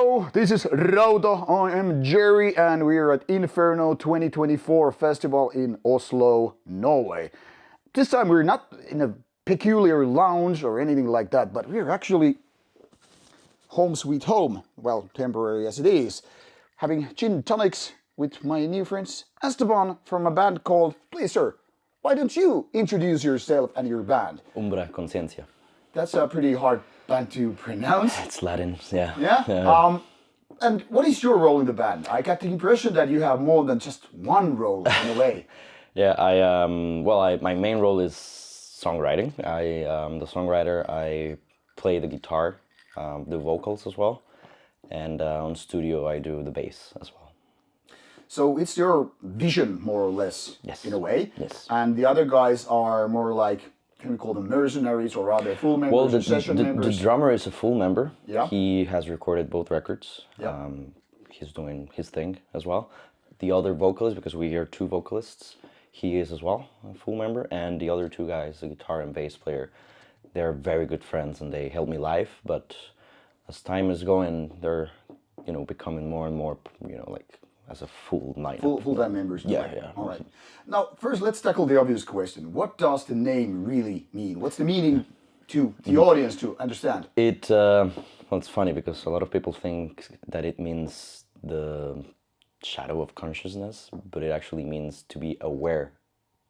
Hello, this is Rauta. I am Jerry, and we are at Inferno 2024 festival in Oslo, Norway. This time we're not in a peculiar lounge or anything like that, but we're actually home sweet home, well, temporary as it is, having gin tonics with my new friends Esteban from a band called, please sir, why don't you introduce yourself and your band? Umbra Conscientia. That's a pretty hard band to pronounce. It's Latin, yeah. Yeah? And what is your role in the band? I got the impression that you have more than just one role in a way. Yeah, my main role is songwriting. The songwriter. I play the guitar, the vocals as well, and on studio I do the bass as well. So it's your vision, more or less, Yes. in a way. Yes. And the other guys are more like, can we call them mercenaries, or are they full members, Well, or session members? the drummer is a full member. Yeah. He has recorded both records. Yeah. He's doing his thing as well. The other vocalist, because we hear two vocalists, he is as well a full member. And the other two guys, the guitar and bass player, they're very good friends and they help me live. But as time is going, they're, becoming more and more, like as a full lineup. Full-time members. Yeah. All right. Now, first, let's tackle the obvious question. What does the name really mean? What's the meaning to the audience to understand? It's funny because a lot of people think that it means the shadow of consciousness, but it actually means to be aware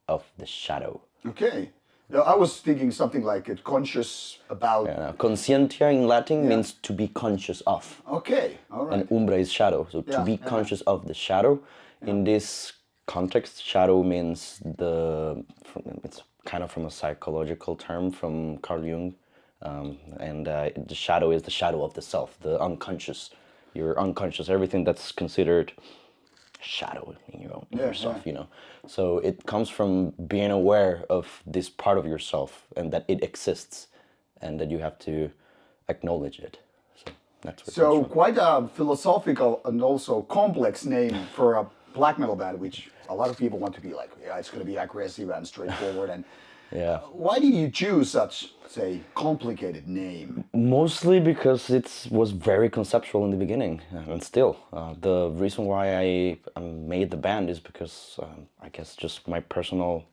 of the shadow. Okay. Now, I was thinking something like conscious about... Conscientia in Latin means to be conscious of. Okay, all right. And umbra is shadow, so to be conscious of the shadow. In this context, shadow means it's kind of from a psychological term from Carl Jung. The shadow is the shadow of the self, the unconscious. Your unconscious, everything that's considered shadow in yourself, So it comes from being aware of this part of yourself and that it exists and that you have to acknowledge it. So that's what. So quite a philosophical and also complex name for a black metal band, which a lot of people want to be like, it's going to be aggressive and straightforward. And why did you choose such, say, complicated name? Mostly because it was very conceptual in the beginning, and still. The reason why I made the band is because I guess just my personal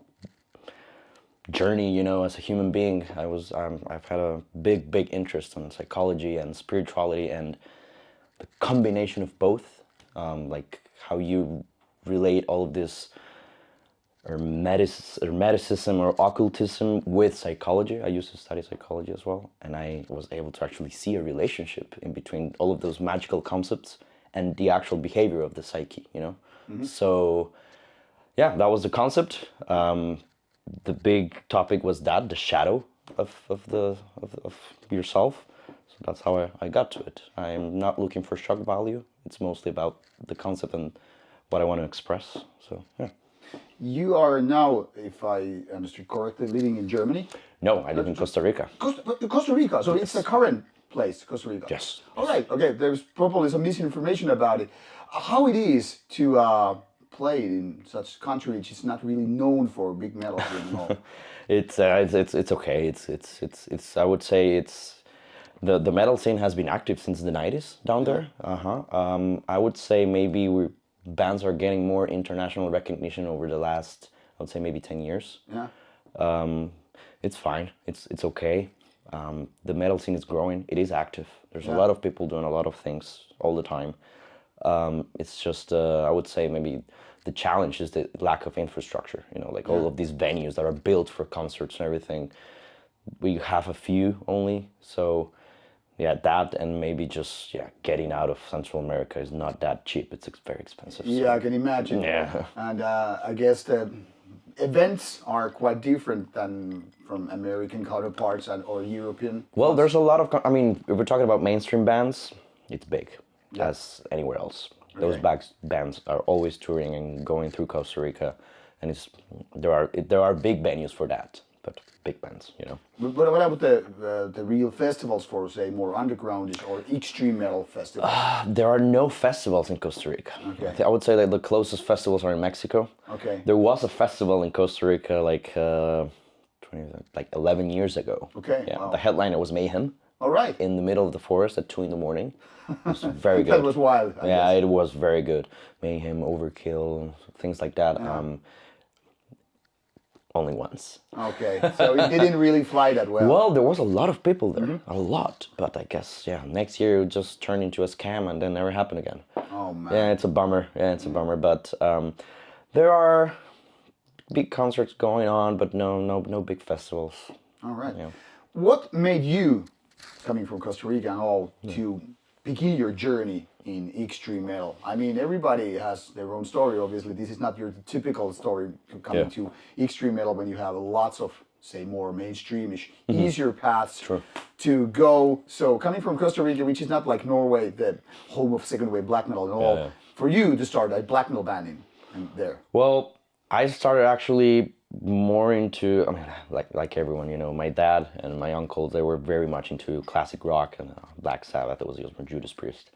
journey, as a human being. I've had a big interest in psychology and spirituality, and the combination of both, like how you relate all of this hermeticism or occultism with psychology. I used to study psychology as well, and I was able to actually see a relationship in between all of those magical concepts and the actual behavior of the psyche, Mm-hmm. So, that was the concept. The big topic was the shadow of yourself. So that's how I got to it. I'm not looking for shock value. It's mostly about the concept and what I want to express. So, yeah. You are now, if I understood correctly, living in Germany? No, I live in Costa Rica. Costa Rica, so it's the current place, Costa Rica? Yes. All right, okay, there's probably some misinformation about it. How it is to play in such country which is not really known for big metal and all? It's okay. It's I would say it's the metal scene has been active since the 90s down there. I would say maybe bands are getting more international recognition over the last, I would say maybe 10 years. Yeah. It's fine. It's okay. The metal scene is growing. It is active. There's a lot of people doing a lot of things all the time. It's just, I would say maybe the challenge is the lack of infrastructure. All of these venues that are built for concerts and everything. We have a few only, so... that and maybe just getting out of Central America is not that cheap. It's very expensive. So. Yeah, I can imagine. Yeah. And I guess the events are quite different than from American counterparts or European. Well, there's a lot of. If we're talking about mainstream bands, it's big, as anywhere else. Those bands are always touring and going through Costa Rica, and there are big venues for that. But big bands, But what about the real festivals for, say, more undergroundish or extreme metal festivals? There are no festivals in Costa Rica. Okay. I would say that the closest festivals are in Mexico. Okay. There was a festival in Costa Rica like 11 years ago. Okay. Yeah. Wow. The headliner was Mayhem, All right. in the middle of the forest at 2 a.m. It was very good. That was wild. I Yeah, guess. it was very good. Mayhem, Overkill, things like that. Only once. Okay, so it didn't really fly that well. Well, there was a lot of people there, a lot. But I guess, yeah, next year it would just turn into a scam and then never happen again. Oh man. Yeah, it's a bummer. Yeah, it's a bummer. But there are big concerts going on, but no big festivals. All right. Yeah. What made you, coming from Costa Rica and all, to begin your journey in extreme metal? I mean, everybody has their own story, obviously. This is not your typical story coming to extreme metal when you have lots of, say, more mainstreamish, easier paths to go. So coming from Costa Rica, which is not like Norway, the home of second wave black metal and all, for you to start a black metal band in there. Well, I started actually more into, I mean, like everyone, you know, my dad and my uncles, they were very much into classic rock and Black Sabbath. That was Judas Priest.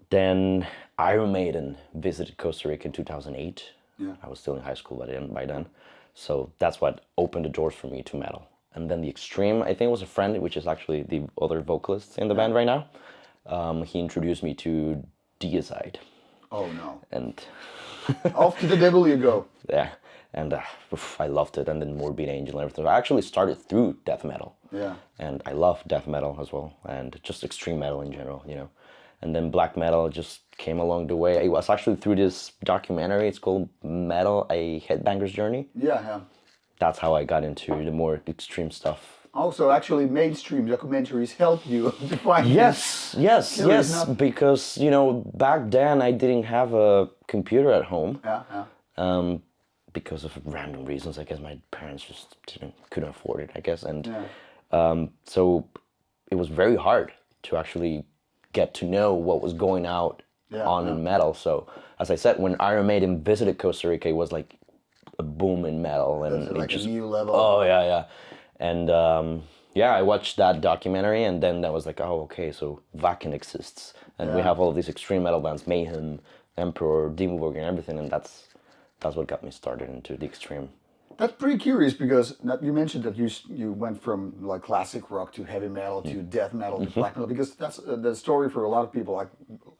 Then Iron Maiden visited Costa Rica in 2008. Yeah. I was still in high school by then. So that's what opened the doors for me to metal. And then the extreme, I think it was a friend, which is actually the other vocalist in the band right now. He introduced me to Deicide. Oh no. And off to the devil you go. yeah, and I loved it. And then Morbid Angel and everything. I actually started through death metal. Yeah. And I love death metal as well, and just extreme metal in general, you know. And then black metal just came along the way. It was actually through this documentary. It's called Metal: A Headbanger's Journey. Yeah, yeah. That's how I got into the more extreme stuff. Also, actually, mainstream documentaries help you to find Yes, because, you know, back then I didn't have a computer at home. Yeah, yeah. Because of random reasons. I guess my parents just couldn't afford it, I guess. And so it was very hard to actually get to know what was going out in metal. So, as I said, when Iron Maiden visited Costa Rica, it was like a boom in metal. And That's like it just, a new level. Oh, yeah, yeah. And I watched that documentary, and then that was like, oh, okay, so Wacken exists. And we have all of these extreme metal bands, Mayhem, Emperor, Dimmu and everything, and that's what got me started into the extreme. That's pretty curious because you mentioned that you went from like classic rock to heavy metal to death metal to black metal, because that's the story for a lot of people. Like,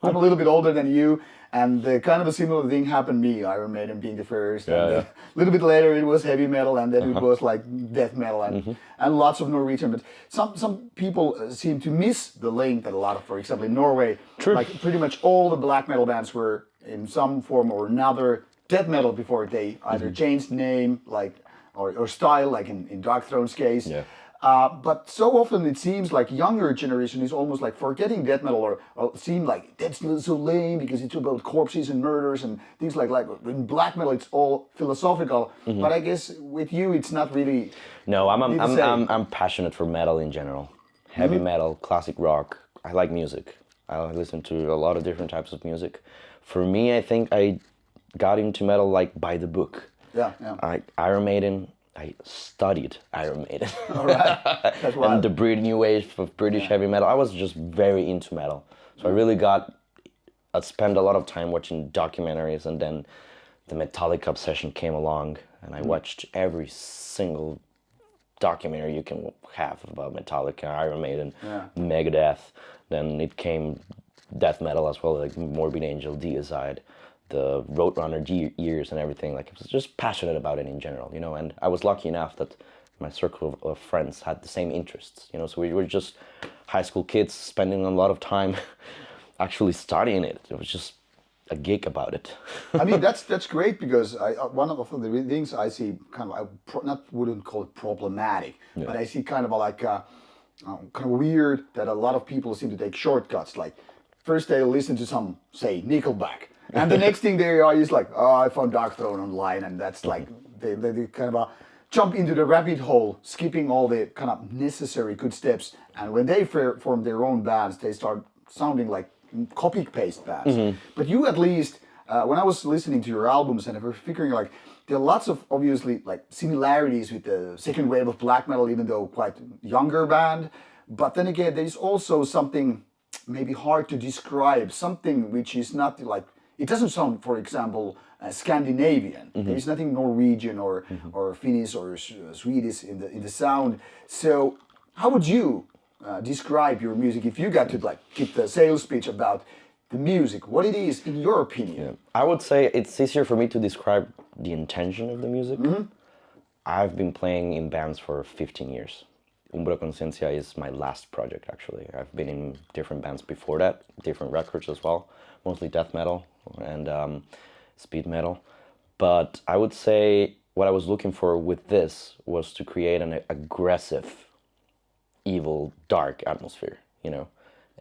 I'm a little bit older than you, and the kind of a similar thing happened to me. Iron Maiden being the first, and a little bit later it was heavy metal, and then it was like death metal, and lots of Norwegian. But some people seem to miss the link that a lot of, for example, in Norway, like pretty much all the black metal bands were in some form or another death metal before they either changed name, like or style, like in Dark Throne's case. Yeah. But so often it seems like younger generation is almost like forgetting death metal, or seem like that's so lame because it's about corpses and murders and things like in black metal it's all philosophical. But I guess with you it's not really. No, I'm passionate for metal in general, heavy metal, classic rock. I like music. I listen to a lot of different types of music. For me, I think I got into metal like by the book. Yeah, yeah. Iron Maiden, I studied Iron Maiden. All right. That's wild. And the new wave of British heavy metal. I was just very into metal. So I really I spent a lot of time watching documentaries, and then the Metallica obsession came along, and I watched every single documentary you can have about Metallica, Iron Maiden, Megadeth. Then it came death metal as well, like Morbid Angel, Deicide, the Roadrunner years and everything. Like, I was just passionate about it in general, you know, and I was lucky enough that my circle of friends had the same interests, you know, so we were just high school kids spending a lot of time actually studying it. It was just a geek about it. I mean, that's great, because one of the things I see kind of, wouldn't call it problematic, but I see kind of like kind of weird that a lot of people seem to take shortcuts. Like, first they listen to some, say, Nickelback, and the next thing they are is like, oh, I found Dark Throne online, and that's like they kind of jump into the rabbit hole, skipping all the kind of necessary good steps. And when they form their own bands, they start sounding like copy-paste bands. But you, at least, when I was listening to your albums, and I was figuring like there are lots of obviously like similarities with the second wave of black metal, even though quite younger band. But then again, there's also something maybe hard to describe, something which is not like, it doesn't sound, for example, Scandinavian. There is nothing Norwegian or Finnish or Swedish in the sound. So How would you describe your music if you got to like give the sales pitch about the music? What it is in your opinion? I would say it's easier for me to describe the intention of the music. I've been playing in bands for 15 years. Umbra Conscientia is my last project, actually. I've been in different bands before that, different records as well, mostly death metal and speed metal. But I would say what I was looking for with this was to create an aggressive, evil, dark atmosphere, you know.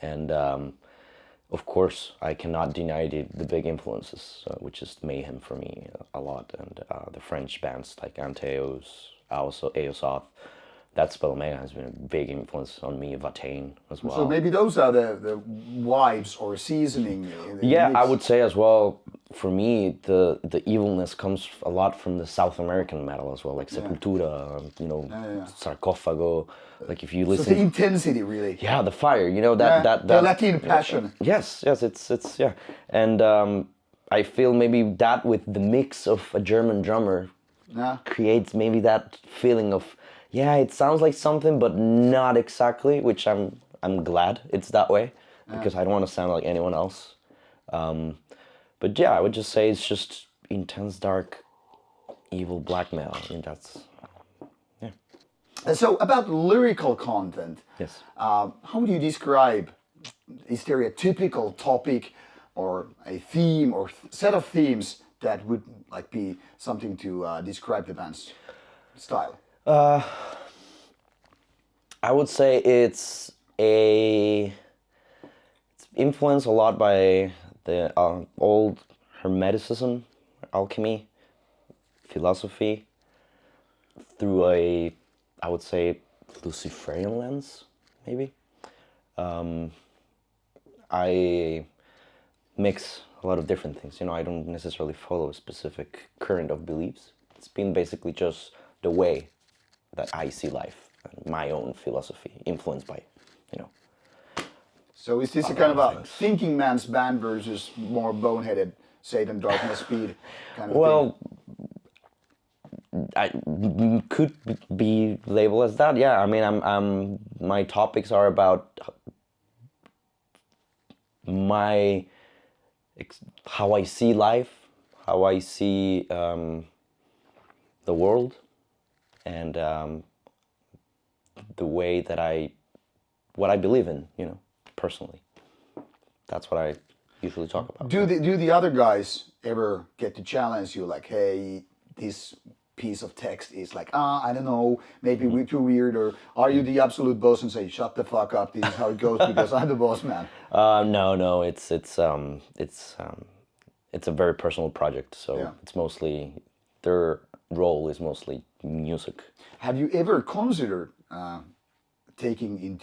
And of course, I cannot deny the big influences, which is Mayhem for me a lot, and the French bands like Anteos, also Eosoth. That Spell Omega has been a big influence on me, Vatane as well. So maybe those are the vibes or seasoning. In Yeah, the mix. I would say as well, for me, the evilness comes a lot from the South American metal as well, like Sepultura, you know, Sarcophago. Like if you So listen, the intensity really. yeah, the fire, you know, that the Latin passion. Yes, it's yeah, and I feel maybe that with the mix of a German drummer creates maybe that feeling of, yeah, it sounds like something, but not exactly, which I'm glad it's that way, because I don't want to sound like anyone else. But yeah, I would just say it's just intense, dark, evil black metal. I mean, that's, yeah. And so about lyrical content, Yes. how would you describe, is there a typical topic or a theme or set of themes that would like be something to describe the band's style? I would say it's influenced a lot by the old Hermeticism, alchemy, philosophy, through I would say, Luciferian lens, maybe. I mix a lot of different things. You know, I don't necessarily follow a specific current of beliefs. It's been basically just the way that I see life, and my own philosophy, influenced by, you know. So is this a kind of a thinking man's band versus more boneheaded Satan, darkness, speed kind of Well, I could be labeled as that. Yeah, I mean, my topics are about how I see life, how I see the world, and the way that what I believe in, you know, personally. That's what I usually talk about. Do the other guys ever get to challenge you like, hey, this piece of text is like, I don't know, maybe we're too weird, or are you the absolute boss and say, shut the fuck up, this is how it goes because I'm the boss man? No, it's a very personal project, so it's mostly, their role is mostly music. Have you ever considered taking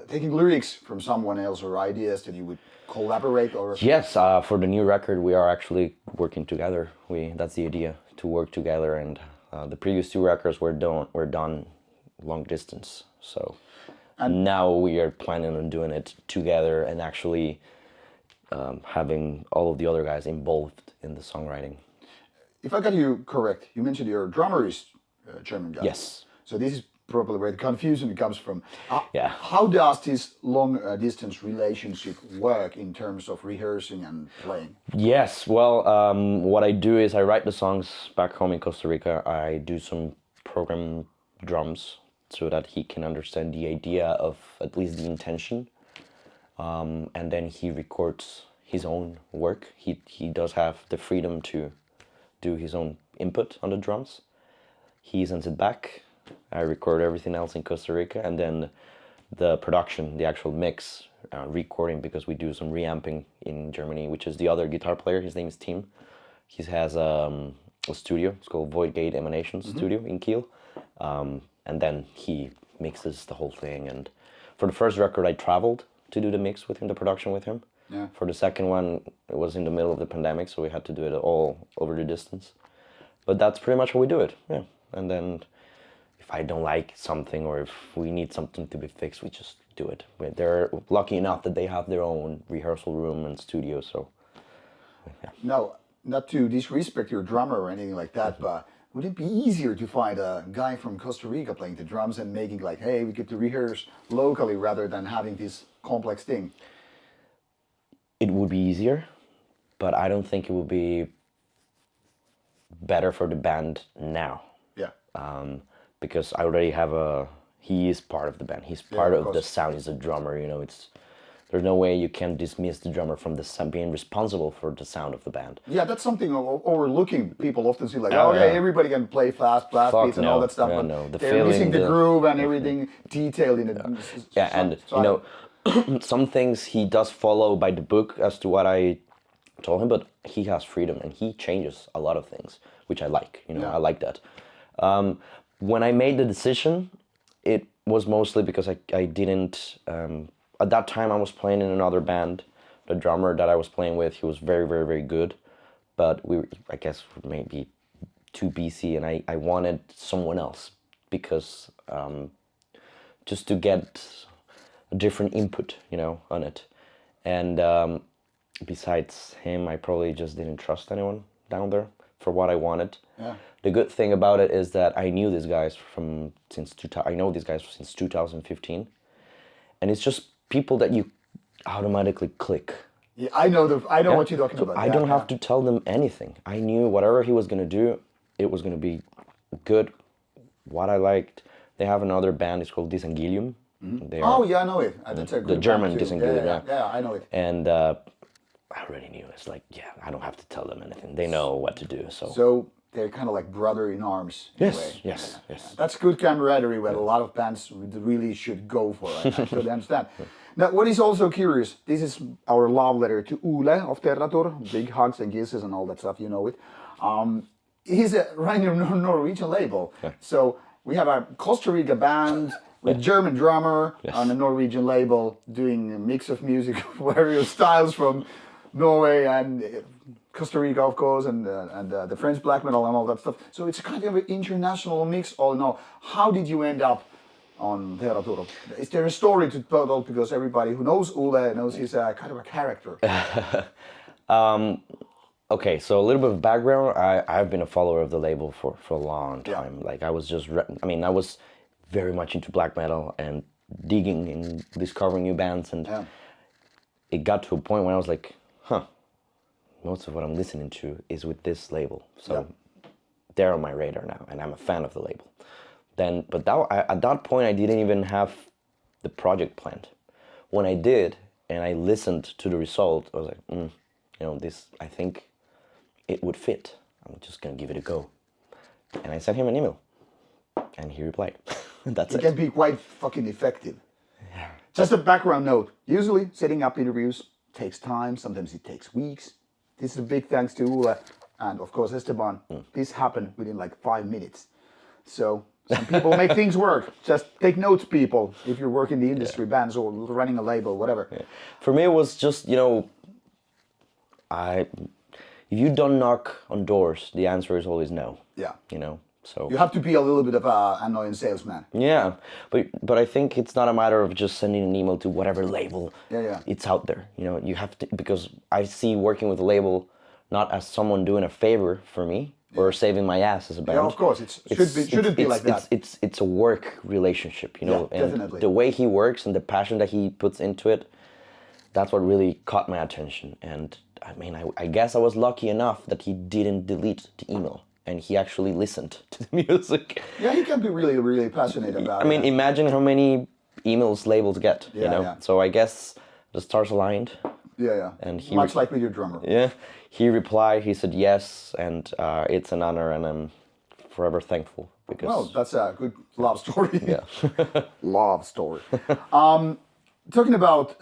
lyrics from someone else or ideas that you would collaborate or? Yes, for the new record we are actually working together. That's the idea, to work together, and the previous two records were done long distance. So now we are planning on doing it together and actually having all of the other guys involved in the songwriting. If I got you correct, you mentioned your drummer is a German guy. Yes. So this is probably where the confusion comes from. Yeah. How does this long distance relationship work in terms of rehearsing and playing? Yes, well, what I do is I write the songs back home in Costa Rica. I do some program drums so that he can understand the idea of at least the intention. And then he records his own work. He does have the freedom to do his own input on the drums. He sends it back. I record everything else in Costa Rica, and then the production, the actual mix, recording, because we do some reamping in Germany, which is the other guitar player. His name is Tim. He has a studio. It's called Void Gate Emanation Studio in Kiel. And then he mixes the whole thing. And for the first record, I traveled to do the mix with him, the production with him. Yeah. For the second one, it was in the middle of the pandemic, so we had to do it all over the distance. But that's pretty much how we do it, yeah. And then if I don't like something, or if we need something to be fixed, we just do it. They're lucky enough that they have their own rehearsal room and studio, so yeah. No, not to disrespect your drummer or anything like that, but would it be easier to find a guy from Costa Rica playing the drums and making like, hey, we get to rehearse locally rather than having this complex thing? It would be easier, but I don't think it would be better for the band now. Yeah. Because I already have he is part of the band. He's part of the sound. He's a drummer, you know, there's no way you can dismiss the drummer from the sound, being responsible for the sound of the band. Yeah, that's something overlooking. People often see like, okay, everybody can play fast blast beats and all that stuff, but no. they're missing the groove and everything detailed in it. Yeah, and you know, some things he does follow by the book as to what I told him, but he has freedom and he changes a lot of things, which I like. You know, I like that. When I made the decision, it was mostly because I didn't. At that time, I was playing in another band. The drummer that I was playing with, he was very, very, very good, but I guess, maybe too busy, and I wanted someone else because just to get a different input, you know, on it. And besides him, I probably just didn't trust anyone down there for what I wanted. Yeah. The good thing about it is that I knew these guys I know these guys since 2015, and it's just people that you automatically click. Yeah, I know what you're talking about. I don't have to tell them anything. I knew whatever he was gonna do, it was gonna be good. What I liked, they have another band. It's called Disangilium. Yeah, I know it. That's a good the German band too. Disangilium. Yeah, I know it. And I already knew. It's like, I don't have to tell them anything. They know what to do. So they're kind of like brother in arms. In a way. Yes. That's good camaraderie. What a lot of bands really should go for. I totally understand. Now, what is also curious, this is our love letter to Ole of Terrator, big hugs and kisses and all that stuff, you know it. He's running a Norwegian label. Yeah. So we have a Costa Rica band with German drummer on a Norwegian label doing a mix of music of various styles from Norway and Costa Rica, of course, and the French black metal and all that stuff. So it's kind of an international mix all in all. How did you end up on Terrator? Is there a story to tell? Because everybody who knows Ole knows he's kind of a character. Okay, so a little bit of background. I've been a follower of the label for a long time. Like I was I was very much into black metal and digging and discovering new bands, and it got to a point when I was like, most of what I'm listening to is with this label. So they're on my radar now, and I'm a fan of the label. But at that point, I didn't even have the project planned. When I did, and I listened to the result, I was like, you know, I think it would fit. I'm just gonna give it a go. And I sent him an email, and he replied. That's it. It can be quite fucking effective. Yeah. Just a background note. Usually, setting up interviews takes time. Sometimes it takes weeks. This is a big thanks to Ole and, of course, Esteban. This happened within like 5 minutes. So some people make things work. Just take notes, people, if you're working in the industry, bands or running a label, whatever. Yeah. For me, it was just, you know, if you don't knock on doors, the answer is always no. Yeah. You know, so you have to be a little bit of an annoying salesman. Yeah, but I think it's not a matter of just sending an email to whatever label it's out there. You know, you have to, because I see working with a label not as someone doing a favor for me or saving my ass as a band. Yeah, of course, it shouldn't be like that. It's a work relationship, you know, and definitely. The way he works and the passion that he puts into it, that's what really caught my attention. And I mean, I guess I was lucky enough that he didn't delete the email and he actually listened to the music. Yeah, he can be really, really passionate about it. I mean, imagine how many emails labels get, you know? Yeah. So I guess the stars aligned. Yeah. And much like with your drummer. Yeah. He replied, he said yes, and it's an honor, and I'm forever thankful. Because, well, that's a good love story. Yeah. Love story. Talking about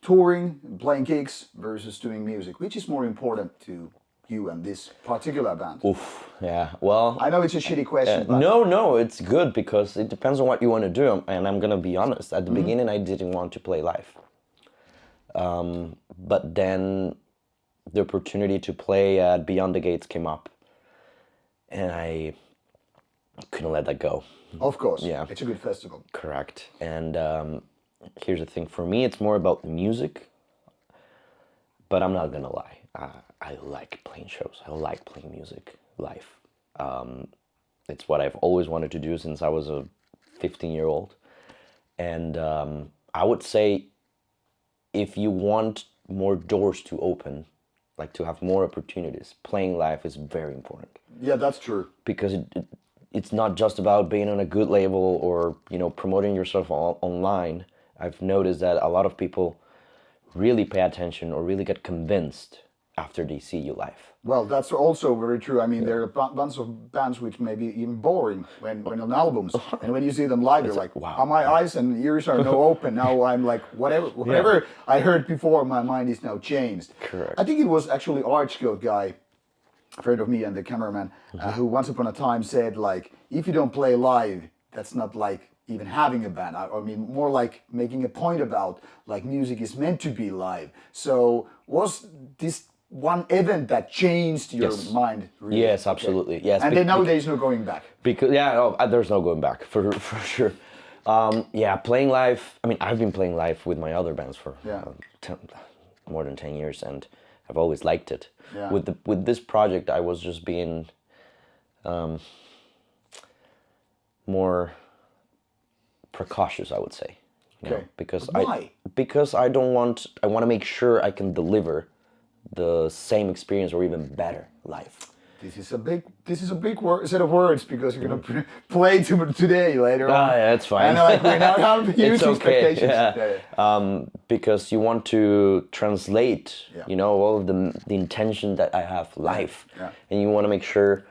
touring, playing gigs versus doing music, which is more important to you and this particular band? Oof, yeah, well... I know it's a shitty question, but... No, it's good, because it depends on what you want to do, and I'm gonna be honest, at the beginning I didn't want to play live. But then the opportunity to play at Beyond the Gates came up, and I couldn't let that go. Of course, yeah. It's a good festival. Correct, and here's the thing, for me it's more about the music, but I'm not gonna lie. I like playing shows. I like playing music live. It's what I've always wanted to do since I was a 15-year-old. And I would say if you want more doors to open, like to have more opportunities, playing live is very important. Yeah, that's true. Because it's not just about being on a good label or, promoting yourself online. I've noticed that a lot of people really pay attention or really get convinced after they see you live. Well, that's also very true. I mean, there are bunch of bands which may be even boring when on albums, and when you see them live, you're like, wow. "Oh, my eyes and ears are now open." Now I'm like, whatever I heard before, my mind is now changed. Correct. I think it was actually Archgoat guy, a friend of me and the cameraman, who once upon a time said like, if you don't play live, that's not like even having a band. I mean, more like making a point about like music is meant to be live. So was this one event that changed your mind? Really? Yes, absolutely. Okay. Yes, and then nowadays no going back. Because there's no going back for sure. Playing live. I mean, I've been playing live with my other bands for more than 10 years, and I've always liked it. Yeah. With this project, I was just being more precautious, I would say. Okay. Because why? I want to make sure I can deliver the same experience or even better live. This is a big set of words because you're gonna play today later on. Yeah, that's fine. And like we now have huge expectations. Yeah. Because you want to translate, all of the intention that I have live, and you want to make sure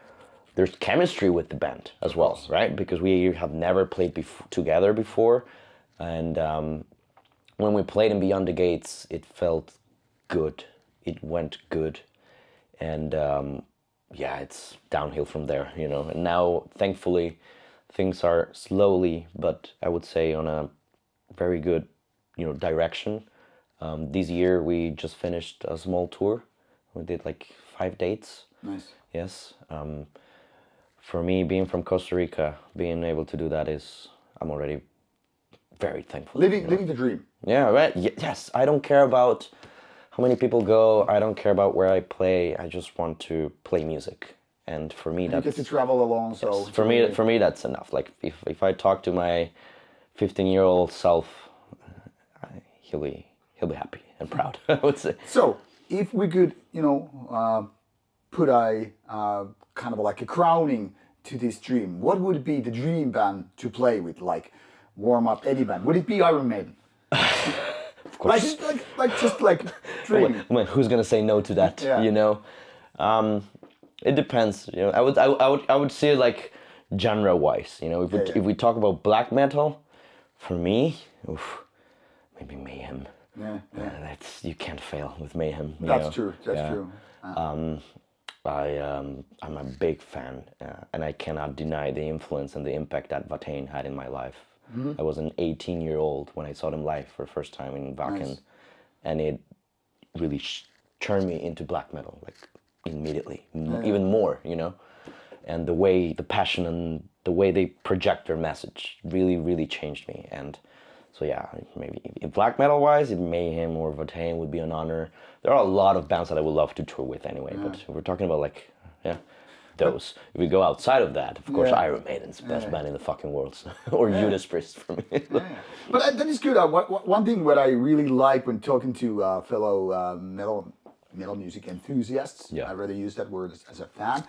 there's chemistry with the band as well, right? Because we have never played together before, and when we played in Beyond the Gates, it felt good. It went good, and it's downhill from there, And now, thankfully, things are slowly, but I would say on a very good, direction. This year we just finished a small tour. We did like 5 dates. Nice. Yes. For me, being from Costa Rica, being able to do that I'm already very thankful. Living the dream. Yeah, right. Yes, I don't care about how many people go. I don't care about where I play. I just want to play music, and for me, you get to travel along. So yes, for me, that's enough. Like if I talk to my 15-year-old self, he'll be happy and proud. I would say. So if we could, put a kind of like a crowning to this dream, what would be the dream band to play with? Like warm up any band? Would it be Iron Maiden? Of course. Like dreaming. I mean, who's gonna say no to that? Yeah. It depends. I would see it like genre wise. If we talk about black metal, for me, maybe Mayhem. Yeah. That's you can't fail with Mayhem. That's true. That's true. I'm a big fan, and I cannot deny the influence and the impact that Vatane had in my life. I was an 18-year-old when I saw them live for the first time in Wacken, nice. And it really turned me into black metal, like immediately, even more, And the passion and the way they project their message really, really changed me. And so maybe if black metal wise, if Mayhem or Vatane would be an honor. There are a lot of bands that I would love to tour with anyway, but if we're talking about those. If we go outside of that, of course, Iron Maiden's the best band in the fucking world, or Judas Priest for me. But that is good. One thing what I really like when talking to fellow metal music enthusiasts, I rather use that word as a fan,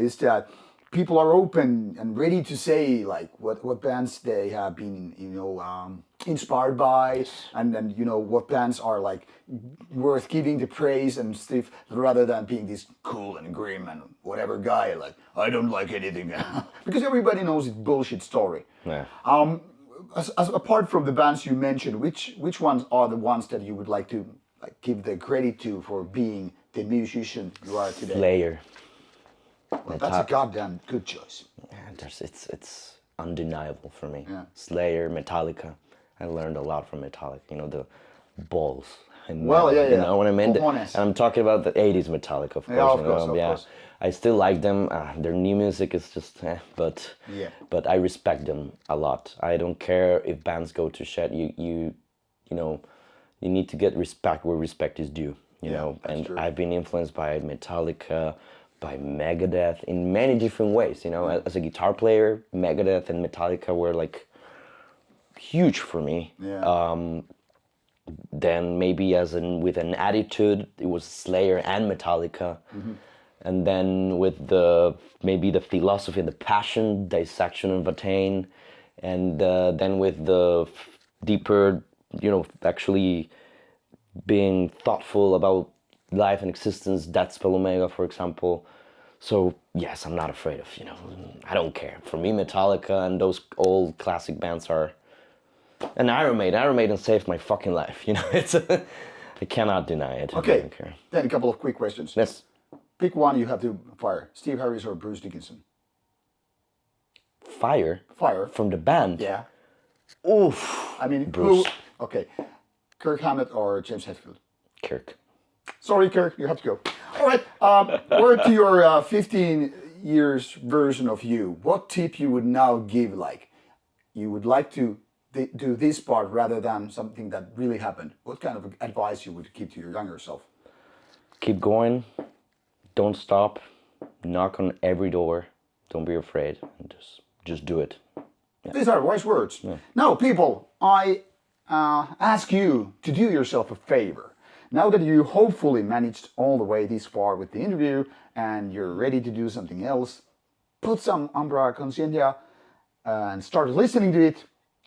is that people are open and ready to say like what bands they have been inspired by, and then what bands are like worth giving the praise and stuff, rather than being this cool and grim and whatever guy like I don't like anything because everybody knows it's bullshit story. Yeah. As apart from the bands you mentioned, which ones are the ones that you would like to give the credit to for being the musician you are today? Slayer. Well, that's a goddamn good choice. Yeah, it's undeniable for me. Yeah. Slayer, Metallica. I learned a lot from Metallica. The balls. And You know what I mean? And I'm talking about the 80s Metallica, of course. Of course. I still like them. Their new music is just, but I respect them a lot. I don't care if bands go to shit. You need to get respect where respect is due. And true. I've been influenced by Metallica, by Megadeth in many different ways. You know, as a guitar player, Megadeth and Metallica were like huge for me. Yeah. Then maybe with an attitude, it was Slayer and Metallica. And then with maybe the philosophy and the passion, Dissection and Vatane. And then with the deeper, you know, actually being thoughtful about life and existence, that's Spell Omega, for example. So yes, I'm not afraid of, you know, I don't care. For me, Metallica and those old classic bands are, and Iron Maiden saved my fucking life. You know, I cannot deny it. Okay, I don't care. then a couple of quick questions. Yes. Pick one you have to fire. Steve Harris or Bruce Dickinson? Fire Fire. from the band. Yeah. Oof. I mean, Bruce. Okay. Kirk Hammett or James Hetfield? Kirk. Sorry, Kirk, you have to go. All right, word to your 15 years version of you. What tip you would now give, like, you would like to do this part rather than something that really happened? What kind of advice you would give to your younger self? Keep going. Don't stop. Knock on every door. Don't be afraid. And just do it. Yeah. These are wise words. Yeah. Now, people, I ask you to do yourself a favor. Now that you hopefully managed all the way this far with the interview and you're ready to do something else, put some Umbra Conscientia and start listening to it.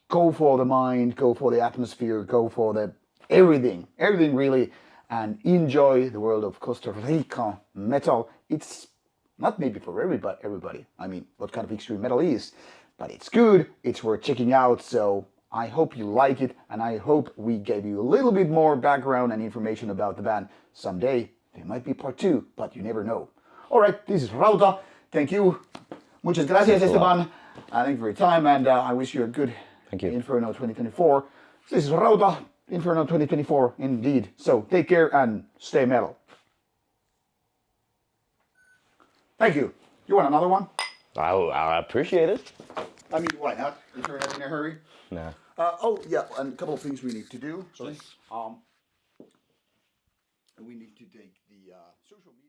Go for the mind, go for the atmosphere, go for the everything really, and enjoy the world of Costa Rica metal. It's not maybe for everybody. I mean, what kind of extreme metal is, but it's good, it's worth checking out, so I hope you like it, and I hope we gave you a little bit more background and information about the band. Someday, there might be part 2, but you never know. Alright, this is Rauta. Thank you. Muchas gracias, Esteban. Thank you for your time, and I wish you a good Inferno 2024. This is Rauta, Inferno 2024, indeed. So, take care and stay metal. Thank you. You want another one? I appreciate it. I mean, why not? If you're not in a hurry. No. Oh, yeah, and a couple of things we need to do. Sorry. We need to take the social media.